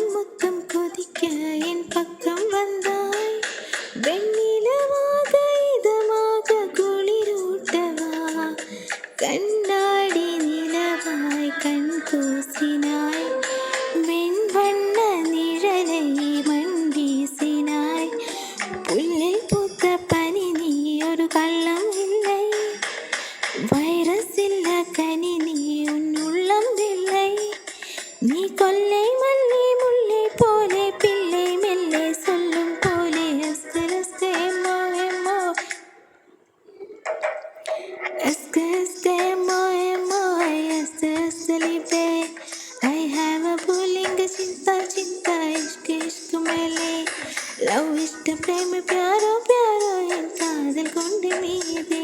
முத்தம் கொதிக்க என் பக்கம் வந்தாய். வெண்ணிலவாக இதமாக குளிரூட்டவா, கண்ணாடி நிலவாய் கண் கூசினாய். வெண்வண்ண நிழலை மண் வீசினாய். புல்லில் பூத்த பனி நீ ஒரு கள்ளம் இல்லை. வைரஸ் இல்ல கனி நீ உன் உள்ளம் இல்லை. நீ கொல்லை மல்லி முல்லை போலே பிள்ளை மெல்லே சொல்லும் போலே. எஸ்கே எஸ்கே எம்மோ எம்மோ, எஸ்கே எஸ்கே எம்மோ எம்மோ, எஸ்கே எஸ்கே I have a pulling चिंता चिंता इश्क इश्क मेले. लव इष्ट प्रेम प्यारो प्यारो என் காதல் கொண்டு மீதே.